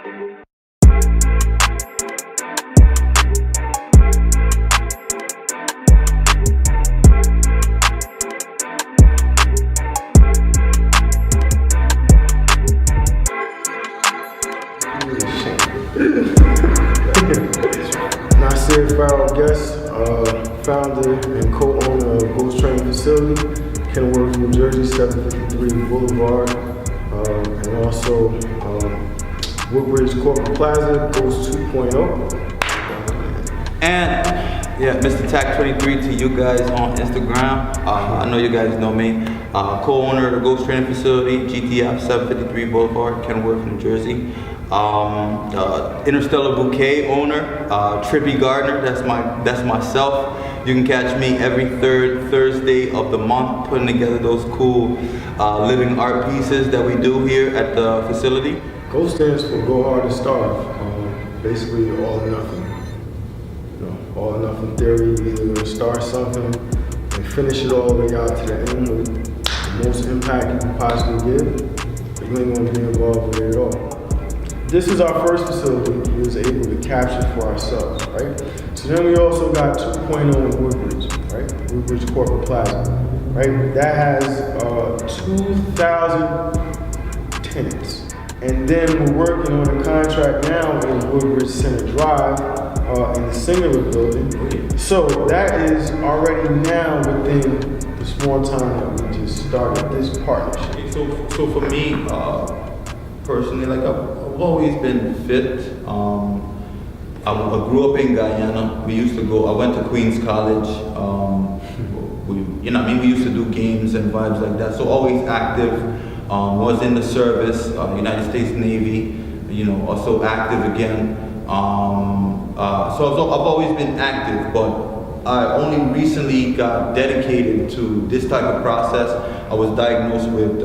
Nasir, Ghos, founder and co-owner of Ghos Training Facility, Kenilworth, New Jersey, 753 Boulevard, and also Woodbridge Corporate Plaza, Ghos 2.0. And yeah, Mr. Tac 23 to you guys on Instagram. I know you guys know me. Co-owner of the Ghos Training Facility, GTF 753 Boulevard, Kenilworth, New Jersey. Interstellar Bouquet owner, Trippy Gardner. That's myself. You can catch me every third Thursday of the month putting together those cool living art pieces that we do here at the facility. Ghos stands for Go Hard or Starve. Basically, all or nothing. All or nothing theory. You're either gonna start something and finish it all the way out to the end with the most impact you can possibly give, but you ain't gonna be involved with it at all. This is our first facility we was able to capture for ourselves, right? So then we also got 2.0 in Woodbridge, right? Woodbridge Corporate Plaza, right? That has 2,000 tenants. And then we're working on a contract now in Woodbridge Center Drive in the Singular building. So that is already now within the small time that we just started this partnership. So for me, personally, like I've always been fit. I grew up in Guyana. I went to Queens College. We used to do games and vibes like that. So always active. Was in the service, United States Navy. Also active again. So I've always been active, but I only recently got dedicated to this type of process. I was diagnosed with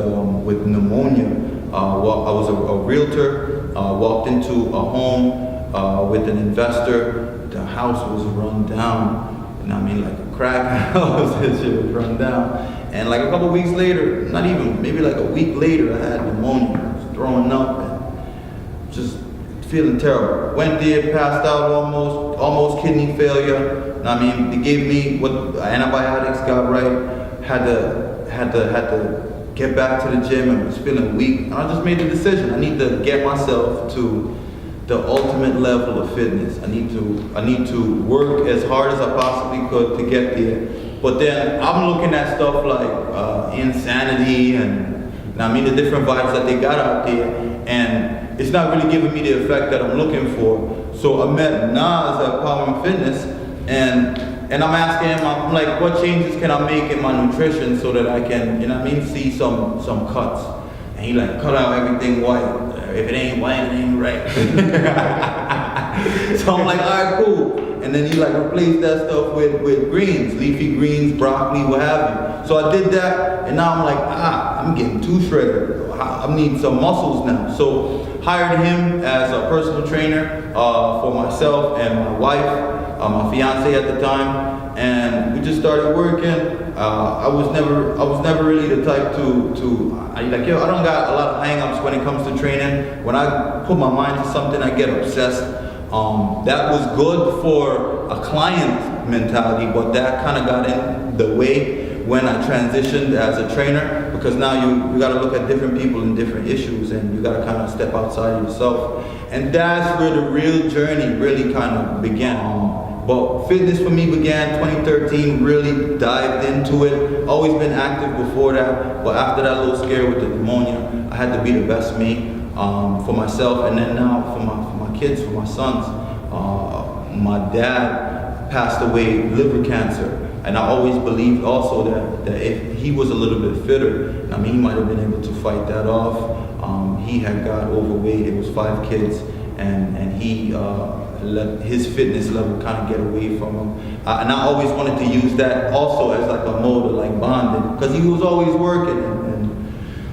pneumonia. I was a realtor, walked into a home with an investor. The house was run down, like a crack house. This shit was run down. And like a couple weeks later, not even, maybe like a week later, I had pneumonia. I was throwing up and just feeling terrible. Went there, passed out almost kidney failure. They gave me what antibiotics got right. Had to get back to the gym and was feeling weak. And I just made the decision. I need to get myself to the ultimate level of fitness. I need to work as hard as I possibly could to get there. But then I'm looking at stuff like Insanity and the different vibes that they got out there, and it's not really giving me the effect that I'm looking for. So I met Nas at Power and Fitness, and I'm asking him, I'm like, what changes can I make in my nutrition so that I can, see some cuts? And he like, cut out everything white. If it ain't white, it ain't right. So I'm like, all right, cool. And then he like replaced that stuff with greens, leafy greens, broccoli, what have you. So I did that, and now I'm like, I'm getting too shredded. I need some muscles now. So hired him as a personal trainer for myself and my wife, my fiance at the time, and we just started working. I was never really the type I don't got a lot of hang-ups when it comes to training. When I put my mind to something, I get obsessed. That was good for a client mentality, but that kind of got in the way when I transitioned as a trainer, because now you got to look at different people and different issues, and you got to kind of step outside yourself. And that's where the real journey really kind of began. But fitness for me began 2013, really dived into it. Always been active before that, but after that little scare with the pneumonia, I had to be the best me for myself, and then now for my kids, for my sons. My dad passed away liver cancer, and I always believed also that if he was a little bit fitter, he might have been able to fight that off. He had got overweight. It was 5 kids, and he let his fitness level kind of get away from him. And I always wanted to use that also as like a mode of like bonding, because he was always working and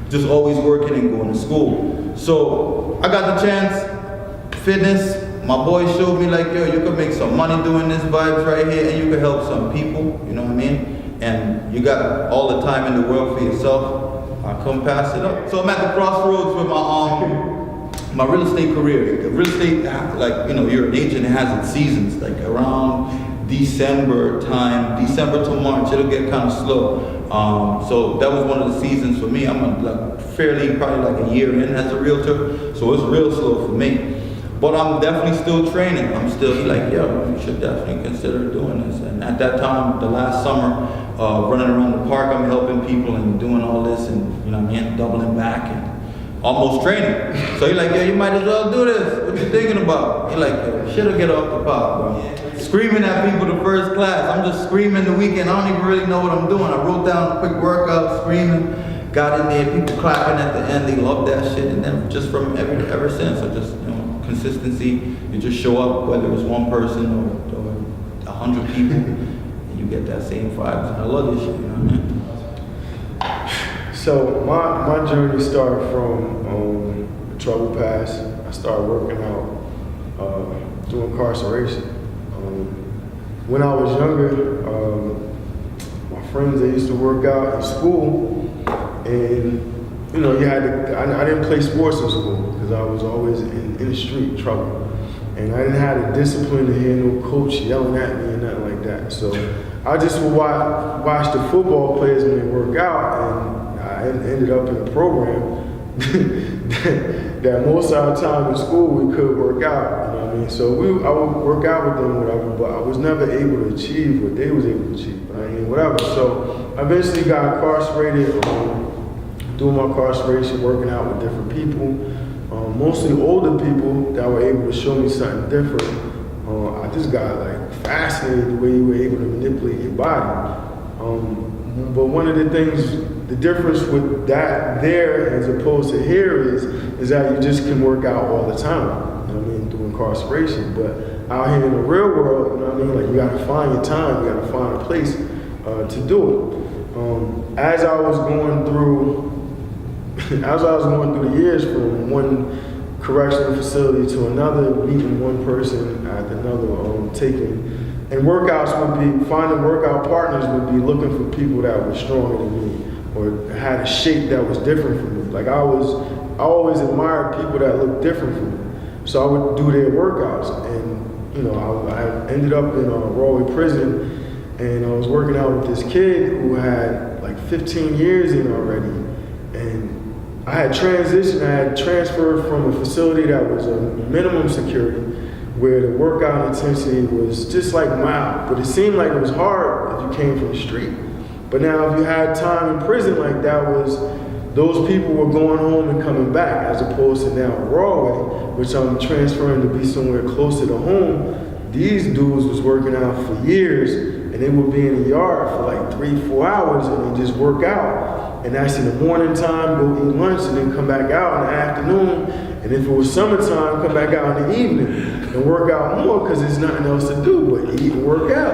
just always working and going to school. So I got the chance, fitness. My boy showed me like, yo, you could make some money doing this vibes right here, and you could help some people, you know what I mean? And you got all the time in the world for yourself. I come pass it up. So I'm at the crossroads with my real estate career. Real estate, like, you know, you're an agent, it has its seasons. Like around December time, December to March, it'll get kind of slow. So that was one of the seasons for me. I'm like fairly, probably like a year in as a realtor, so it's real slow for me. But I'm definitely still training. I'm still like, yo, you should definitely consider doing this. And at that time, the last summer, running around the park, I'm helping people and doing all this, and you know what I mean, doubling back and almost training. So you're like, yeah, you might as well do this. What you thinking about? You're like, yo, shit'll get off the pot, bro. Screaming at people the first class. I'm just screaming the weekend. I don't even really know what I'm doing. I wrote down a quick workout, screaming, got in there, people clapping at the end. They love that shit. And then just from ever since, I just, you know, consistency. You just show up, whether it's one person or 100 people, and you get that same vibes. I love this shit, you know what I mean? So my journey started from trouble pass. I started working out, doing incarceration. When I was younger, my friends, they used to work out in school, and you know, you had to, I didn't play sports in school because I was always in the street trouble, and I didn't have the discipline to hear no coach yelling at me and nothing like that. So I just would watch the football players when they work out, and I ended up in a program that most of the time in school we could work out, you know what I mean? So I would work out with them, whatever, but I was never able to achieve what they was able to achieve, I mean, whatever. So I eventually got incarcerated, doing my incarceration, working out with different people, mostly older people that were able to show me something different. I just got like fascinated the way you were able to manipulate your body. But one of the things, the difference with that there as opposed to here is that you just can work out all the time, you know what I mean, through incarceration. But out here in the real world, you know what I mean, like you gotta find your time, you gotta find a place to do it. As I was going through the years from one correctional facility to another, meeting one person at another, and workouts would be, finding workout partners would be looking for people that were stronger than me or had a shape that was different from me. Like I always admired people that looked different from me. So I would do their workouts, and you know, I ended up in Galway prison, and I was working out with this kid who had like 15 years in already, and I had transitioned, I had transferred from a facility that was a minimum security, where the workout intensity was just like mild, but it seemed like it was hard if you came from the street. But now if you had time in prison, like that was, those people were going home and coming back, as opposed to now Galway, which I'm transferring to be somewhere closer to home. These dudes was working out for years, and they would be in the yard for like 3-4 hours, and they just work out. And that's in the morning time, go eat lunch, and then come back out in the afternoon. And if it was summertime, come back out in the evening and work out more, because there's nothing else to do but eat and work out.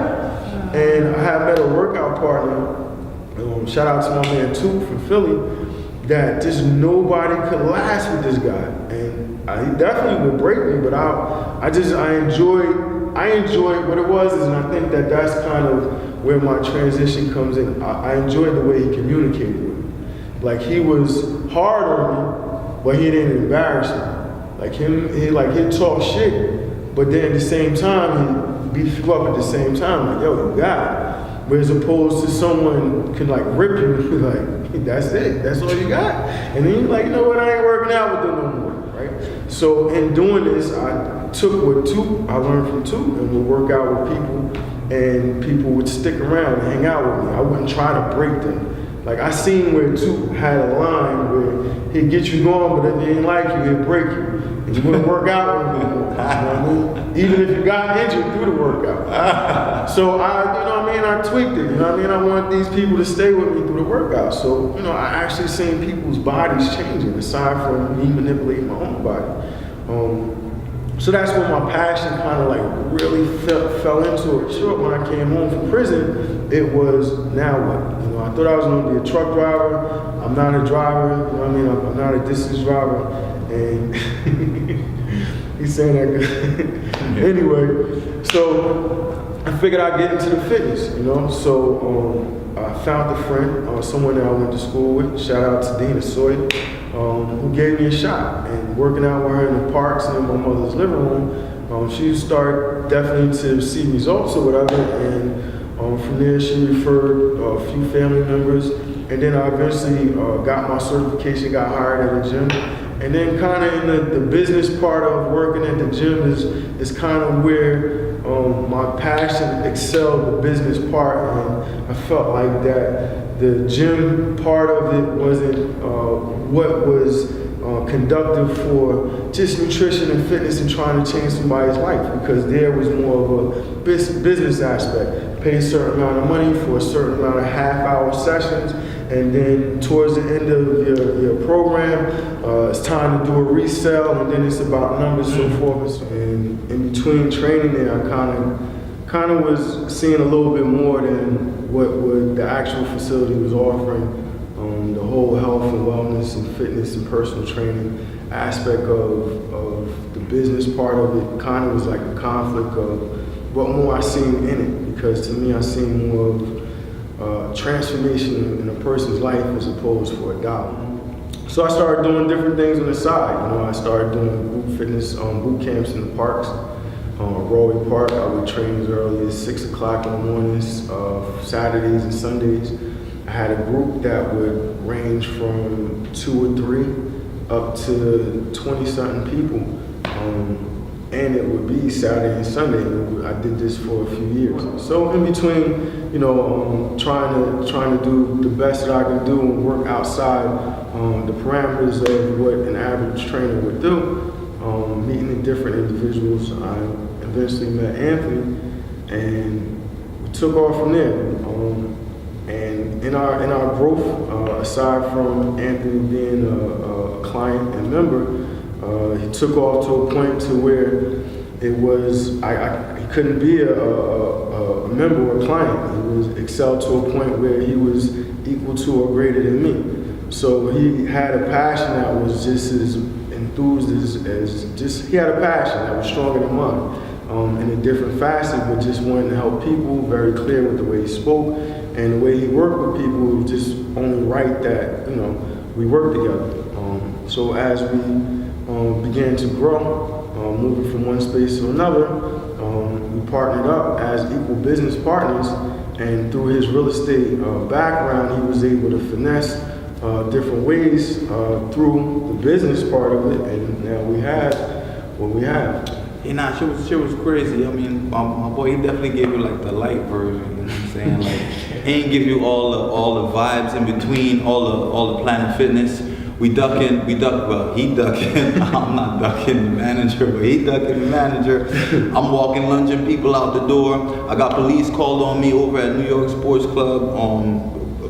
And I had met a workout partner, shout out to my man Toot from Philly, that just nobody could last with this guy. And he definitely would break me, but I enjoyed what it was, and I think that's kind of where my transition comes in. I enjoyed the way he communicated with me. Like he was hard on me, but he didn't embarrass me. Like he'd talk shit, but then at the same time, he'd beat you up at the same time. Like, yo, you got it. Whereas opposed to someone can like rip you, like, that's it, that's all you got. And then you're like, you know what, I ain't working out with them no more, right? So in doing this, I took what I learned from Toot, and would work out with people, and people would stick around and hang out with me. I wouldn't try to break them. Like I seen where Toot had a line where he'd get you going, but if he ain't like you, he'd break you. And you wouldn't work out with him. You know what I mean? Even if you got injured through the workout. So I tweaked it, you know what I mean? I want these people to stay with me through the workout. So, you know, I actually seen people's bodies changing aside from me manipulating my own body. So that's when my passion kind of like really fell into it. Sure, when I came home from prison, it was now what? You know, I thought I was going to be a truck driver. I'm not a driver, you know what I mean? I'm not a distance driver. And he's saying that good. Anyway, so I figured I'd get into the fitness, you know? So I found a friend, someone that I went to school with. Shout out to Dina Sawyer. who gave me a shot. And working out with her in the parks and in my mother's living room, she started definitely to see results or whatever. And from there, she referred a few family members. And then I eventually got my certification, got hired at a gym. And then kind of in the business part of working at the gym is kind of where my passion excelled the business part. And I felt like that the gym part of it wasn't what was conductive for just nutrition and fitness and trying to change somebody's life, because there was more of a business aspect. Pay a certain amount of money for a certain amount of half-hour sessions, and then towards the end of your program, it's time to do a resell, and then it's about numbers, so forth. And in between training there, I kind of was seeing a little bit more than what the actual facility was offering. The whole health and wellness and fitness and personal training aspect of the business part of it kind of was like a conflict of what more I seen in it, because to me I seen more of transformation in a person's life as opposed for a dollar. So I started doing different things on the side. I started doing group fitness boot camps in the parks. Raleigh Park, I would train as early as 6 o'clock in the mornings, Saturdays and Sundays. I had a group that would range from 2 or 3 up to 20-something people. And it would be Saturday and Sunday. I did this for a few years. So in between, trying to do the best that I could do and work outside the parameters of what an average trainer would do, meeting the different individuals, I eventually met Anthony, and we took off from there. And in our growth, aside from Anthony being a client and member, he took off to a point to where it was he couldn't be a member or a client. He was excelled to a point where he was equal to or greater than me. So he had a passion that was just as enthused as he had a passion that was stronger than mine. In a different facet, but just wanting to help people, very clear with the way he spoke and the way he worked with people. It was just only right that we work together. So as we began to grow, moving from one space to another, we partnered up as equal business partners, and through his real estate background, he was able to finesse different ways through the business part of it, and now we have what we have. She was crazy. I mean, my boy, he definitely gave you like the light version. You know what I'm saying? Like, he ain't give you all the vibes in between, all the Planet Fitness. He ducking. I'm not ducking the manager, but he ducking the manager. I'm walking, lunging people out the door. I got police called on me over at New York Sports Club,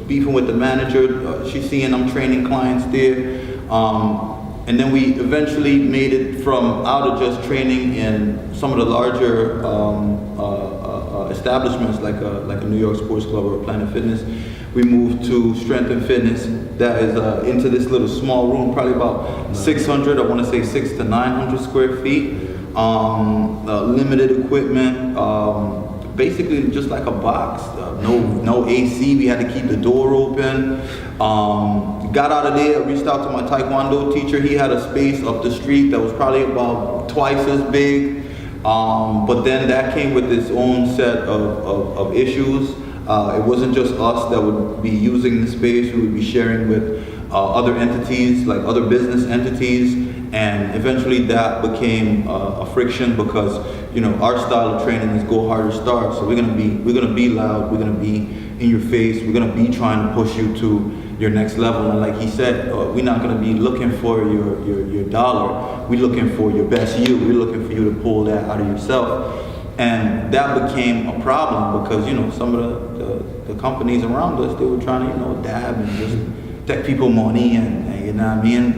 beefing with the manager. She's seeing I'm training clients there. And then we eventually made it from out of just training in some of the larger establishments like a New York Sports Club or a Planet Fitness. We moved to Strength and Fitness. That is into this little small room, probably about 600, I want to say 600 to 900 square feet. Limited equipment, basically just like a box. No AC. We had to keep the door open. Got out of there, reached out to my Taekwondo teacher. He had a space up the street that was probably about twice as big. But then that came with its own set of issues. It wasn't just us that would be using the space. We would be sharing with other entities, like other business entities. And eventually that became a friction because, our style of training is go harder, start. So we're gonna be loud, we're gonna be in your face, we're gonna be trying to push you to your next level. And like he said, we're not gonna be looking for your dollar. We're looking for your best you. We're looking for you to pull that out of yourself. And that became a problem because, some of the companies around us, they were trying to, dab and just take people money and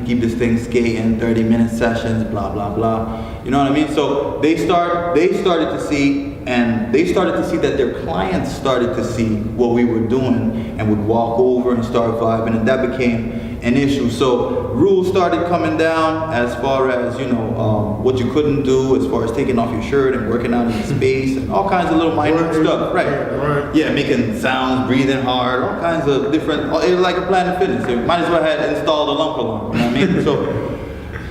keep this thing skating, 30-minute sessions, blah, blah, blah. You know what I mean? So they started to see, and they started to see that their clients started to see what we were doing and would walk over and start vibing, and that became an issue. So rules started coming down as far as, you know, what you couldn't do, as far as taking off your shirt and working out in the space and all kinds of little minute stuff. Right. Yeah, making sounds, breathing hard, all kinds of different, it was like a Planet Fitness. It might as well have installed a lump alarm, you know what I mean? So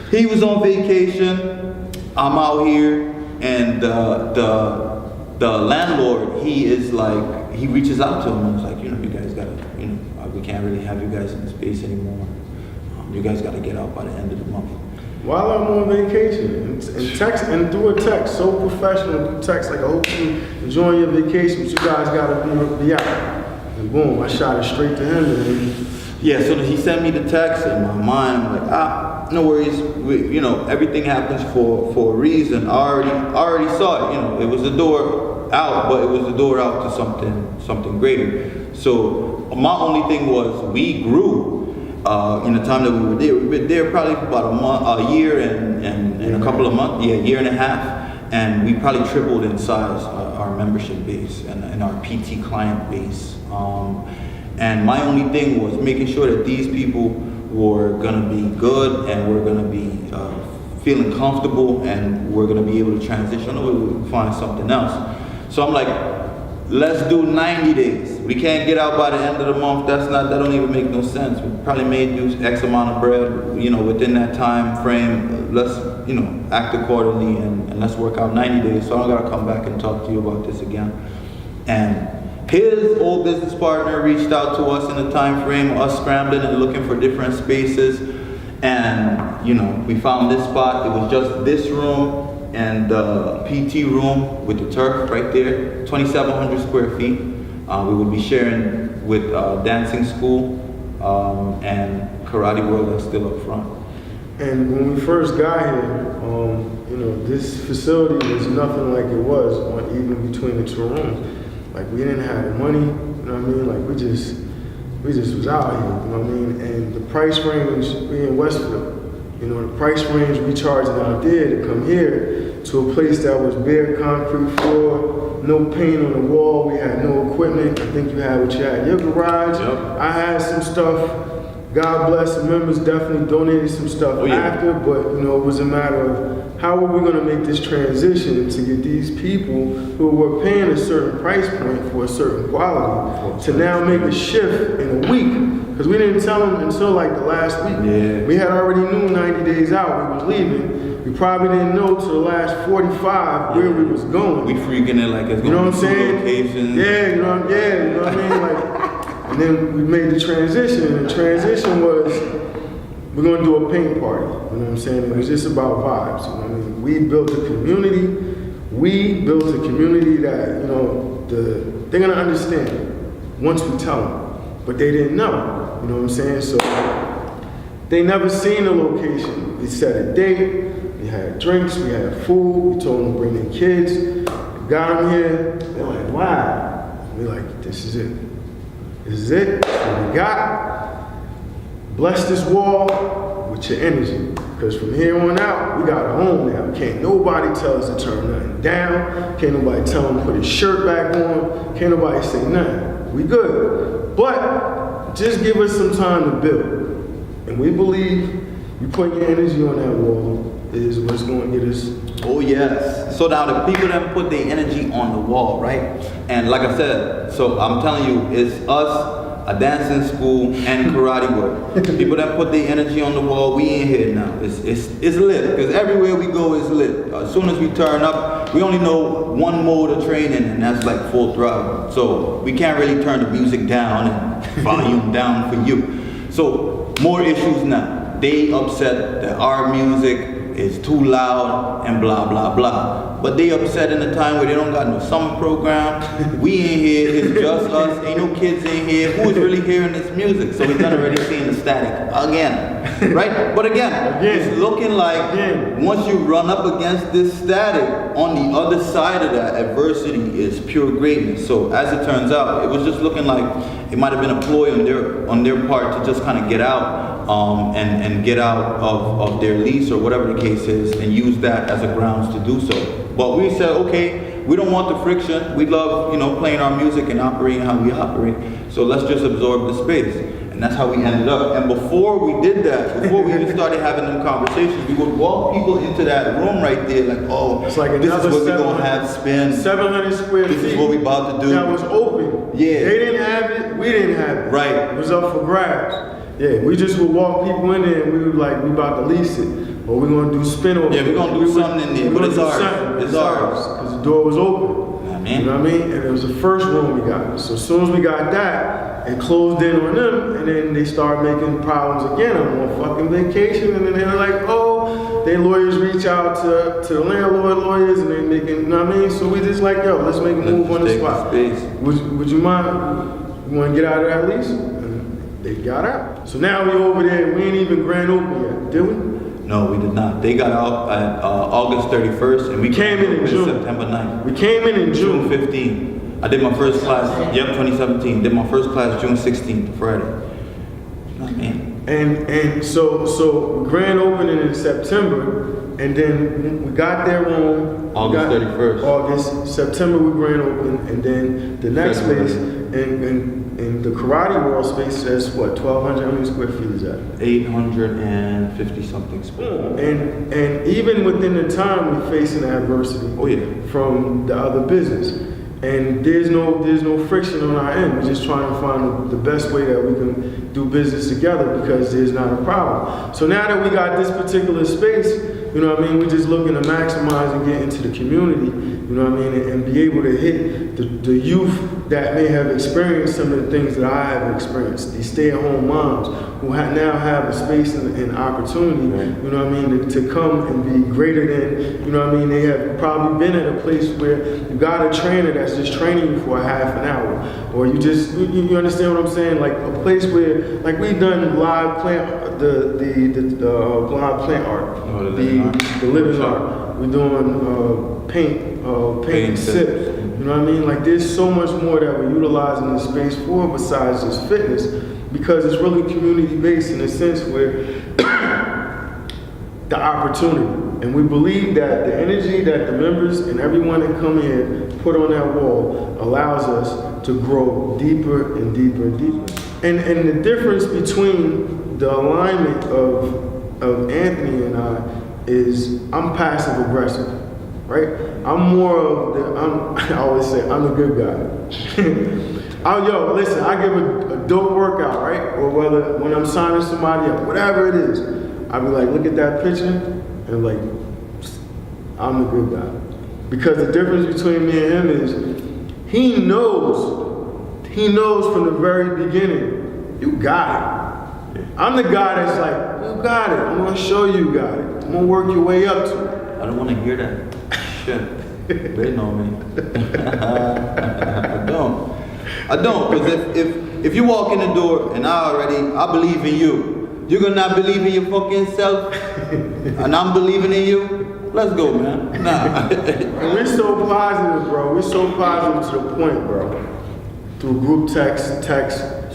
he was on vacation, I'm out here, and the landlord, he is like, he reaches out to him and is like, you know, you guys gotta, you know, we can't really have you guys in the space anymore. You guys gotta get out by the end of the month. While I'm on vacation, and text, and through a text, so professional, through text, like I hope you enjoying your vacation, but you guys gotta be out. And boom, I shot it straight to him. And yeah, so he sent me the text, in my mind, I'm like, no worries, you know, everything happens for a reason. I already saw it, you know, it was the door out, but it was the door out to something greater. So my only thing was, we grew in the time that we were there. We've been there probably for about a year and a couple of months, yeah, a year and a half, and we probably tripled in size our membership base and our PT client base. And my only thing was making sure that these people were gonna be good and we're gonna be feeling comfortable and we're gonna be able to transition or we'll find something else. So I'm like, let's do 90 days. We can't get out by the end of the month. That don't even make no sense. We probably made you X amount of bread, you know, within that time frame. Let's, you know, act accordingly and let's work out 90 days. So I gotta come back and talk to you about this again. And his old business partner reached out to us in the time frame, us scrambling and looking for different spaces. And, you know, we found this spot. It was just this room and the PT room with the turf right there, 2,700 square feet. We would be sharing with dancing school and Karate World that's still up front. And when we first got here, you know, this facility was nothing like it was even between the two rooms. Like, we didn't have the money, you know what I mean? Like, we just was out here, you know what I mean? And the price range, we in Westfield, you know, the price range we charging out there to come here to a place that was bare concrete floor, no paint on the wall, we had no equipment. I think you had what you had in your garage. Yep. I had some stuff. God bless, the members definitely donated some stuff after, but you know, it was a matter of how are we gonna make this transition to get these people who were paying a certain price point for a certain quality to now make a shift in a week. Because we didn't tell them until like the last week. Yeah. We had already knew 90 days out we was leaving. We probably didn't know till the last 45 where we was going. We freaking it like it's you know going what to I'm be saying? locations. Yeah, you know what I mean? Like, and then we made the transition, and the transition was, we're gonna do a paint party, you know what I'm saying? It was just about vibes, you know what I mean? We built a community that, you know, they're gonna understand once we tell them, but they didn't know, you know what I'm saying? So, they never seen the location. We set a date, we had drinks, we had food, we told them to bring their kids, got them here, they're like, wow. We're like, this is it. This is it. What we got. Bless this wall with your energy. Because from here on out, we got a home now. Can't nobody tell us to turn nothing down. Can't nobody tell him to put his shirt back on. Can't nobody say nothing. We good. But just give us some time to build. And we believe you put your energy on that wall is what's going to get us. Oh yes. So now the people that put their energy on the wall, right? And like I said, so I'm telling you, it's us, a dancing school, and Karate World. People that put their energy on the wall, we in here now. It's lit, because everywhere we go is lit. As soon as we turn up, we only know one mode of training, and that's like full throttle. So we can't really turn the music down and volume down for you. So more issues now. They upset that our music is too loud and blah blah blah, but they upset in a time where they don't got no summer program. We in here, it's just us, ain't no kids in here. Who is really hearing this music? So we're done already seeing the static again, right? But again, it's looking like once you run up against this static, on the other side of that adversity is pure greatness. So as it turns out, it was just looking like it might have been a ploy on their part to just kind of get out and get out of their lease or whatever the case is, and use that as a grounds to do so. But we said, okay, we don't want the friction. We love, you know, playing our music and operating how we operate. So let's just absorb the space. And that's how we ended up. And before we did that, before we even started having them conversations, we would walk people into that room right there, like, oh, It's like this is another what we're gonna have spend. 700 square feet. This is what we about to do. That was open. Yeah. They didn't have it, we didn't have it. Right. It was up for grabs. Yeah, we just would walk people in there and we were like, we about to lease it. Or we're gonna do spin over. Yeah, we're gonna do something in there, but it's ours. It's ours. Because the door was open. You know what I mean? And it was the first room we got. So as soon as we got that, it closed in on them, and then they started making problems again. I'm on fucking vacation, and then they were like, oh, their lawyers reach out to the landlord lawyers, and they making, you know what I mean? So we just like, yo, let's make a move on the spot. Would you mind? You want to get out of that lease? And they got out. So now we over there. We ain't even grand open yet, did we? No, we did not. They got out at August 31st, and we came in June. September 9th. We came in June 15. I did my first class, 2017. Did my first class June 16th, Friday. You know what I mean? And so grand opening in September, and then we got their room. August 31st. August, September we grand open, and then the next space, and the Karate World space says what, 1,200, how many square feet is that? 850 something square. And even within the time we're facing adversity from the other business. And there's no friction on our end. We're just trying to find the best way that we can do business together because there's not a problem. So now that we got this particular space, you know what I mean, we're just looking to maximize and get into the community, you know what I mean, and be able to hit the youth that may have experienced some of the things that I have experienced. These stay-at-home moms who now have a space and opportunity, you know what I mean, to come and be greater than, you know what I mean, they have probably been at a place where you got a trainer that's just training you for a half an hour, or you just, you understand what I'm saying, like a place where, like we done live plant, the live plant art, the living art. We're doing paint and sip. You know what I mean? Like there's so much more that we're utilizing this space for besides just fitness, because it's really community based in a sense where the opportunity. And we believe that the energy that the members and everyone that come here put on that wall allows us to grow deeper and deeper and deeper. And the difference between the alignment of Anthony and I is I'm passive aggressive, right? I'm more of I always say I'm the good guy. Listen, I give a dope workout, right? Or whether when I'm signing somebody up, whatever it is, I'll be like, look at that picture, and like, I'm the good guy. Because the difference between me and him is he knows from the very beginning, you got it. I'm the guy that's like, you got it. I'm gonna show you got it. I'm gonna work your way up to it. I don't want to hear that. Shit. They know me. I don't, because if you walk in the door and I believe in you, you're gonna not believe in your fucking self, and I'm believing in you. Let's go, man. Nah. And we're so positive, bro. We're so positive to the point, bro. Through group text,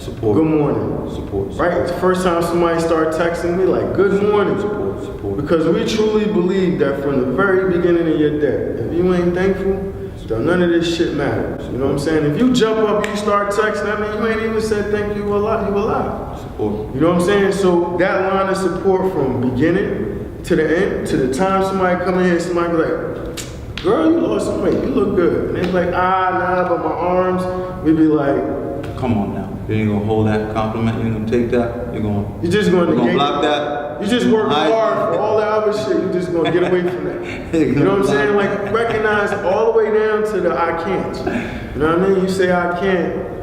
support. Good morning. Support. Right? It's the first time somebody started texting me like, good morning. Support. Because we truly believe that from the very beginning of your day, if you ain't thankful, then none of this shit matters. You know what I'm saying? If you jump up and you start texting, I mean, you ain't even said thank you a lot. You alive. Support. You know what I'm saying? So that line of support from beginning to the end, to the time somebody come in here, somebody be like, girl, you lost some weight. You look good. And it's like, nah, but my arms. We be like, come on now. You ain't gonna hold that compliment. You ain't gonna take that. You're just gonna block that. You just work hard for all that other shit. You just gonna get away from that. You know what I'm saying? Like recognize all the way down to the I can't. You know what I mean? You say I can't.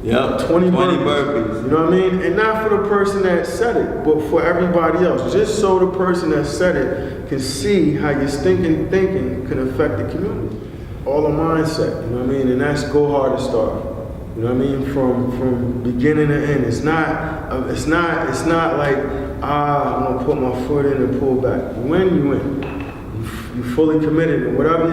Yep. 20 burpees. You know what I mean? And not for the person that said it, but for everybody else. Just so the person that said it can see how your thinking can affect the community. All a mindset. You know what I mean? And that's go hard to start. You know what I mean? From beginning to end. It's not like I'm gonna put my foot in and pull back. You win. You fully committed, and whatever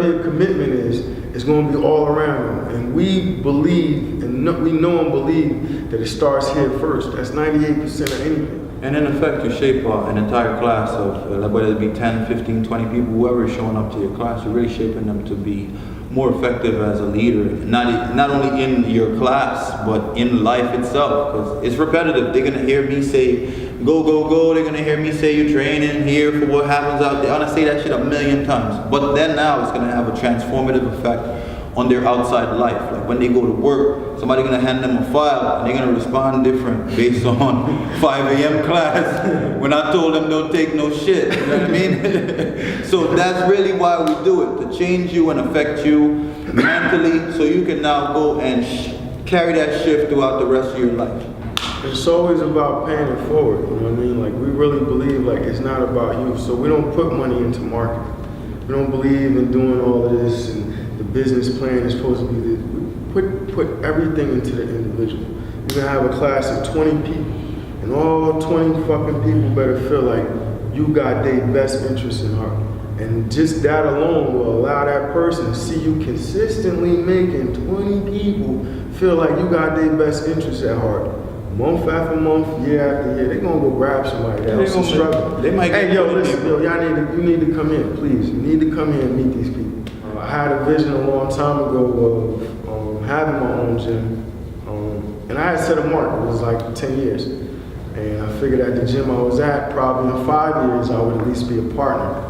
your commitment is, it's gonna be all around you. And we believe, we know and believe that it starts here first. That's 98% of anything. And in effect, you shape an entire class of, whether it be 10, 15, 20 people, whoever is showing up to your class, you're really shaping them to be more effective as a leader, not only in your class, but in life itself, because it's repetitive. They're gonna hear me say, go, go, go. They're gonna hear me say, you're training here for what happens out there. I'm gonna say that shit a million times. But then now it's gonna have a transformative effect on their outside life. Like when they go to work, somebody's gonna hand them a file and they're gonna respond different based on 5 a.m. class when I told them don't take no shit, you know what I mean? So that's really why we do it, to change you and affect you mentally so you can now go and carry that shift throughout the rest of your life. It's always about paying it forward, you know what I mean? Like we really believe like it's not about you, so we don't put money into marketing. We don't believe in doing all of this and the business plan is supposed to be this. We put everything into the individual. You're gonna have a class of 20 people, and all 20 fucking people better feel like you got their best interests in heart. And just that alone will allow that person to see you consistently making 20 people feel like you got their best interests at heart. Month after month, year after year, they're gonna go grab somebody else and struggle. They might hey, yo, listen, yo, you need to come in, please. You need to come in and meet these people. I had a vision a long time ago of having my own gym, and I had set a mark. It was like 10 years, and I figured at the gym I was at, probably in 5 years, I would at least be a partner.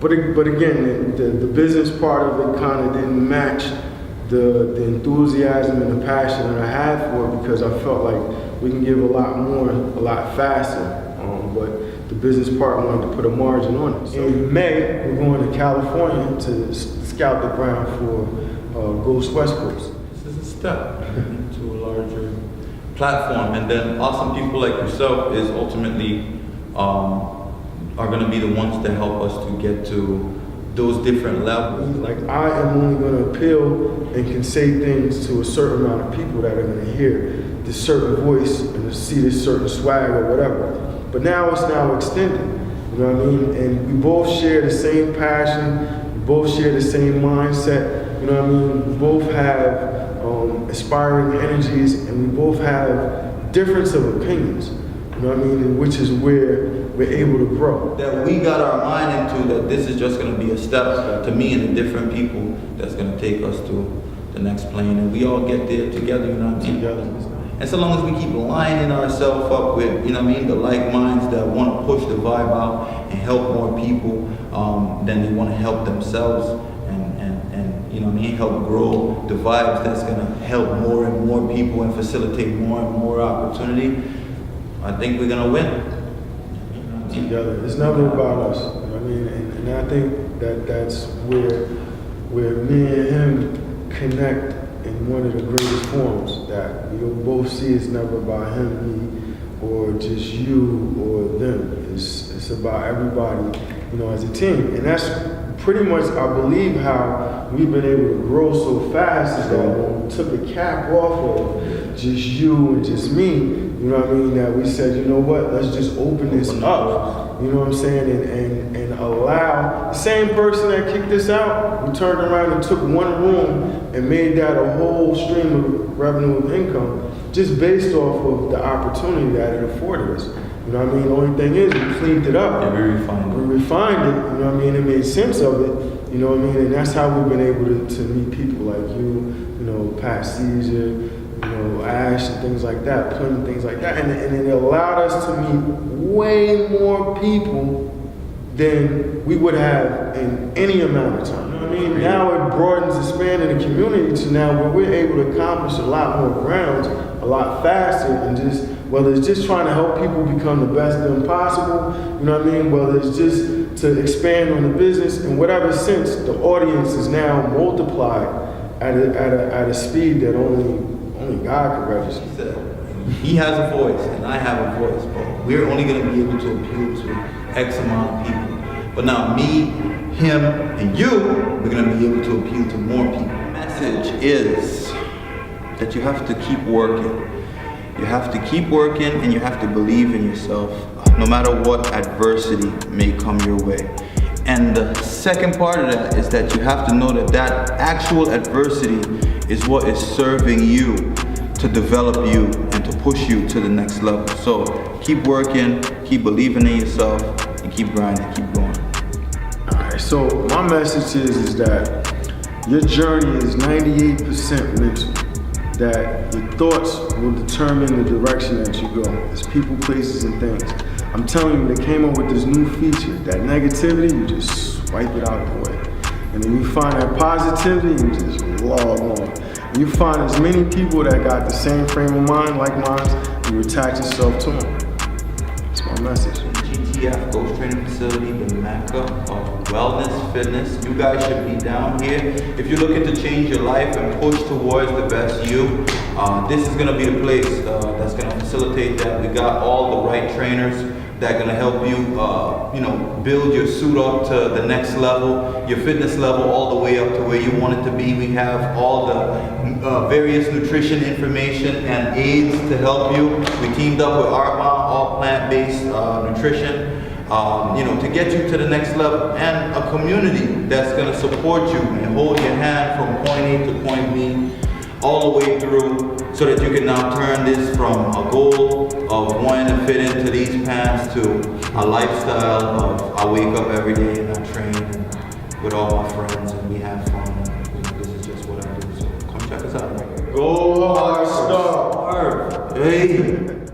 But again, the business part of it kind of didn't match the enthusiasm and the passion that I had for it, because I felt like we can give a lot more, a lot faster. But the business part wanted to put a margin on it. So in May, we're going to California to scout the ground for Ghos West Coast. This is a step into a larger platform, and then awesome people like yourself is ultimately are going to be the ones to help us to get to those different levels. Like I am only going to appeal and can say things to a certain amount of people that are going to hear this certain voice and to see this certain swag or whatever. But now it's now extended, you know what I mean? And we both share the same passion, we both share the same mindset, you know what I mean? We both have aspiring energies, and we both have difference of opinions, you know what I mean? And which is where we're able to grow. That we got our mind into that this is just going to be a step to me and the different people that's going to take us to the next plane, and we all get there together, you know what I mean? Together. And so long as we keep lining ourselves up with, you know what I mean, the like minds that want to push the vibe out and help more people, then they want to help themselves and you know what I mean, help grow the vibes that's going to help more and more people and facilitate more and more opportunity, I think we're going to win. Together. It's never about us, you know what I mean? And I think that's where me and him connect in one of the greatest forms, that you'll both see it's never about him, me, or just you or them. It's about everybody, you know, as a team. And that's pretty much, I believe, how we've been able to grow so fast, is that when we took the cap off of just you and just me, you know what I mean, that we said, you know what, let's just open this up, you know what I'm saying, and allow the same person that kicked this out, we turned around and took one room and made that a whole stream of revenue of income, just based off of the opportunity that it afforded us. You know what I mean? The only thing is, we cleaned it up. Yeah, we refined it. We refined it, you know what I mean? It made sense of it, you know what I mean? And that's how we've been able to meet people like you know, Pat Caesar, you know, Ash and things like that, Plum and things like that. And it allowed us to meet way more people than we would have in any amount of time. You know what I mean? Now it broadens the span of the community to now where we're able to accomplish a lot more grounds a lot faster, and just, whether it's just trying to help people become the best them possible, you know what I mean? Whether it's just to expand on the business, in whatever sense, the audience is now multiplied at a speed that only God can register. He has a voice and I have a voice, but we're only going to be able to appeal to X amount of people. But now me, him, and you, we're going to be able to appeal to more people. The message is that you have to keep working. You have to keep working, and you have to believe in yourself, no matter what adversity may come your way. And the second part of that is that you have to know that that actual adversity is what is serving you to develop you and to push you to the next level. So keep working, keep believing in yourself, and keep grinding, keep going. All right, so my message is that Your journey is 98% mental. That your thoughts will determine the direction that you go. It's people, places, and things. I'm telling you, they came up with this new feature. That negativity, you just swipe it out of the way. And then you find that positivity, you just log on. And you find as many people that got the same frame of mind, like mine, and you attach yourself to them. That's my message. GTF, Ghost Training Facility, the Mecca of wellness, fitness. You guys should be down here. If you're looking to change your life and push towards the best you, this is gonna be the place that's gonna facilitate that. We got all the right trainers that are gonna help you, build your suit up to the next level, your fitness level all the way up to where you want it to be. We have all the various nutrition information and aids to help you. We teamed up with Arbonne, all plant-based nutrition, to get you to the next level, and a community that's gonna support you and hold your hand from point A to point B, all the way through, so that you can now turn this from a goal of wanting to fit into these pants to a lifestyle of I wake up every day and I train with all my friends and we have fun. This is just what I do. So come check us out. Go hard, star. Hey.